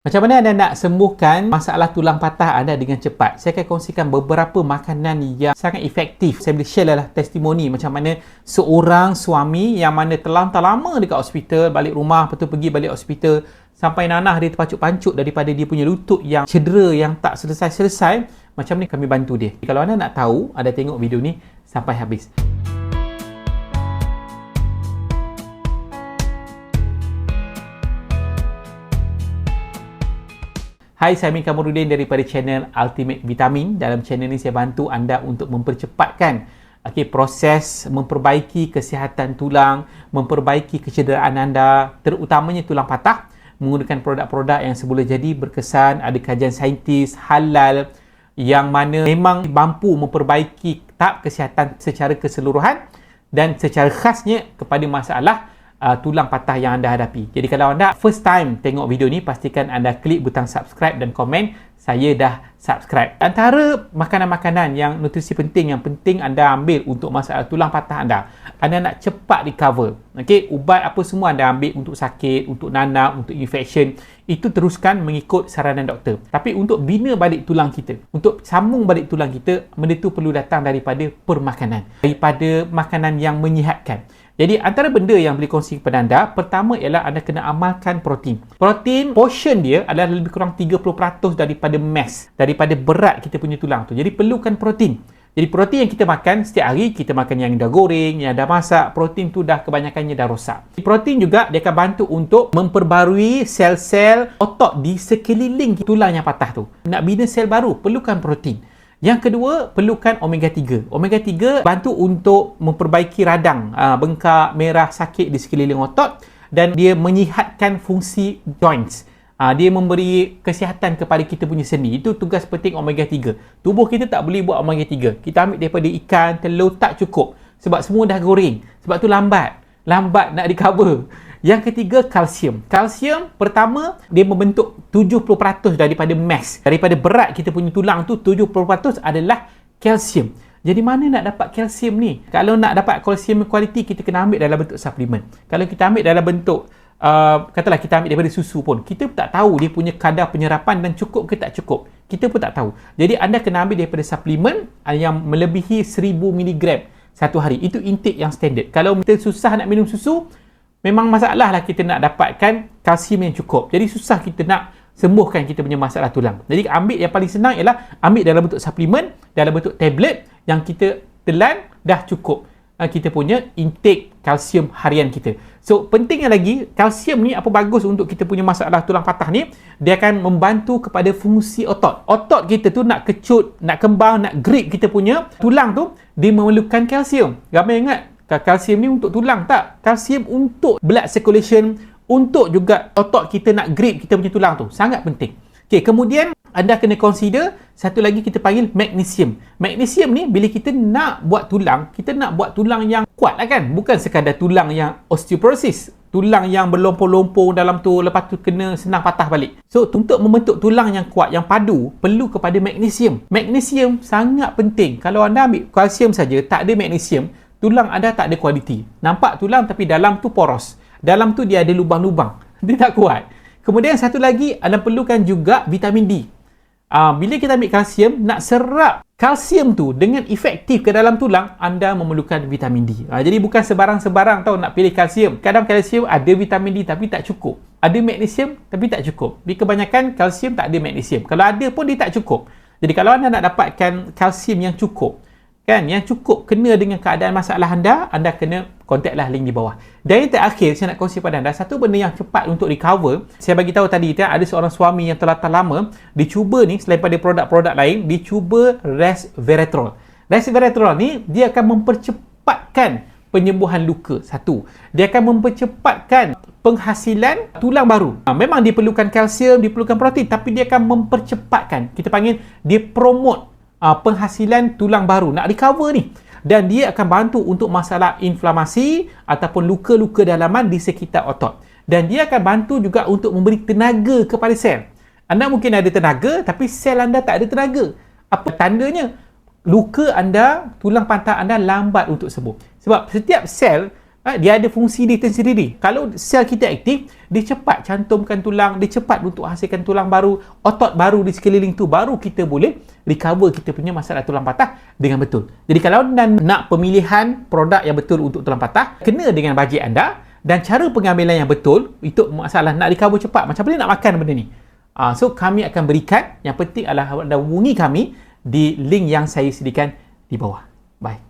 Macam mana anda nak sembuhkan masalah tulang patah anda dengan cepat? Saya akan kongsikan beberapa makanan yang sangat efektif. Saya boleh share lah testimoni macam mana seorang suami yang mana terlantar lama dekat hospital, balik rumah, lepas tu pergi balik hospital, sampai nanah dia terpancut-pancut daripada dia punya lutut yang cedera, yang tak selesai-selesai. Macam ni kami bantu dia. Kalau anda nak tahu, anda tengok video ni sampai habis. Hai, saya Amin Kamarudin daripada channel Ultimate Vitamin. Dalam channel ni saya bantu anda untuk mempercepatkan proses memperbaiki kesihatan tulang, memperbaiki kecederaan anda, terutamanya tulang patah, menggunakan produk-produk yang semula jadi berkesan, ada kajian saintis, halal, yang mana memang mampu memperbaiki tahap kesihatan secara keseluruhan dan secara khasnya kepada masalah tulang patah yang anda hadapi. Jadi kalau anda first time tengok video ni, pastikan anda klik butang subscribe dan komen saya dah subscribe. Antara makanan-makanan yang nutrisi penting, yang penting anda ambil untuk masalah tulang patah anda nak cepat recover. Ubat apa semua anda ambil untuk sakit, untuk nanah, untuk infection, itu teruskan mengikut saranan doktor. Tapi untuk bina balik tulang kita, untuk sambung balik tulang kita, benda tu perlu datang daripada permakanan, daripada makanan yang menyihatkan. Jadi antara benda yang boleh kongsi kepada anda, pertama ialah anda kena amalkan protein. Protein, portion dia adalah lebih kurang 30% daripada mass, daripada berat kita punya tulang tu. Jadi perlukan protein. Jadi protein yang kita makan setiap hari, kita makan yang dah goreng, yang dah masak, protein tu dah kebanyakannya dah rosak. Protein juga dia akan bantu untuk memperbarui sel-sel otot di sekeliling tulang yang patah tu. Nak bina sel baru, perlukan protein. Yang kedua, perlukan omega 3. Omega 3 bantu untuk memperbaiki radang, bengkak, merah, sakit di sekeliling otot, dan dia menyihatkan fungsi joints. Dia memberi kesihatan kepada kita punya sendi. Itu tugas penting omega 3. Tubuh kita tak boleh buat omega 3. Kita ambil daripada ikan, telur, tak cukup. Sebab semua dah goreng. Sebab tu lambat nak recover. Yang ketiga, kalsium. Kalsium, pertama, dia membentuk 70% daripada mass. Daripada berat kita punya tulang tu, 70% adalah kalsium. Jadi mana nak dapat kalsium ni? Kalau nak dapat kalsium kualiti, kita kena ambil dalam bentuk suplemen. Kalau kita ambil dalam bentuk, katalah kita ambil daripada susu pun, kita pun tak tahu dia punya kadar penyerapan dan cukup ke tak cukup. Kita pun tak tahu. Jadi anda kena ambil daripada suplemen yang melebihi 1000 mg satu hari. Itu intake yang standard. Kalau kita susah nak minum susu, memang masalah lah kita nak dapatkan kalsium yang cukup. Jadi susah kita nak sembuhkan kita punya masalah tulang. Jadi ambil yang paling senang ialah ambil dalam bentuk suplemen, dalam bentuk tablet yang kita telan dah cukup kita punya intake kalsium harian kita. So pentingnya lagi, kalsium ni apa bagus untuk kita punya masalah tulang patah ni, dia akan membantu kepada fungsi otot. Otot kita tu nak kecut, nak kembang, nak grip kita punya tulang tu, dia memerlukan kalsium. Ramai ingat kalsium ni untuk tulang, tak. Kalsium untuk blood circulation, untuk juga otot kita nak grip kita punya tulang tu. Sangat penting. Kemudian anda kena consider satu lagi kita panggil magnesium. Magnesium ni bila kita nak buat tulang, kita nak buat tulang yang kuat lah kan. Bukan sekadar tulang yang osteoporosis, tulang yang berlompong-lompong dalam tu, lepas tu kena senang patah balik. So untuk membentuk tulang yang kuat, yang padu, perlu kepada magnesium. Magnesium sangat penting. Kalau anda ambil kalsium saja, tak ada magnesium, tulang anda tak ada kualiti. Nampak tulang tapi dalam tu poros. Dalam tu dia ada lubang-lubang. Dia tak kuat. Kemudian satu lagi, anda perlukan juga vitamin D. Bila kita ambil kalsium, nak serap kalsium tu dengan efektif ke dalam tulang, anda memerlukan vitamin D. Jadi bukan sebarang-sebarang tahu nak pilih kalsium. Kadang kalsium ada vitamin D tapi tak cukup. Ada magnesium tapi tak cukup. Di kebanyakan kalsium tak ada magnesium. Kalau ada pun dia tak cukup. Jadi kalau anda nak dapatkan kalsium yang cukup, yang cukup kena dengan keadaan masalah anda kena kontaklah link di bawah. Dan yang terakhir saya nak kongsi pada anda, satu benda yang cepat untuk recover. Saya bagi tahu tadi ada seorang suami yang telah lama dicuba ni, selain pada produk-produk lain, dicuba resveratrol. Resveratrol ni dia akan mempercepatkan penyembuhan luka. Satu, dia akan mempercepatkan penghasilan tulang baru. Memang dia perlukan kalsium, dia perlukan protein, tapi dia akan mempercepatkan. Kita panggil dia promote penghasilan tulang baru, nak recover ni. Dan dia akan bantu untuk masalah inflamasi ataupun luka-luka dalaman di sekitar otot. Dan dia akan bantu juga untuk memberi tenaga kepada sel. Anda mungkin ada tenaga tapi sel anda tak ada tenaga. Apa tandanya? Luka anda, tulang patah anda lambat untuk sembuh. Sebab setiap sel Dia ada fungsi dia sendiri. Kalau sel kita aktif, dia cepat cantumkan tulang, dia cepat untuk hasilkan tulang baru, otot baru di sekeliling tu, baru kita boleh recover kita punya masalah tulang patah dengan betul. Jadi kalau anda nak pemilihan produk yang betul untuk tulang patah, kena dengan bajet anda dan cara pengambilan yang betul untuk masalah nak recover cepat. Macam mana nak makan benda ni? So kami akan berikan, yang penting adalah anda hubungi kami di link yang saya sediakan di bawah. Bye.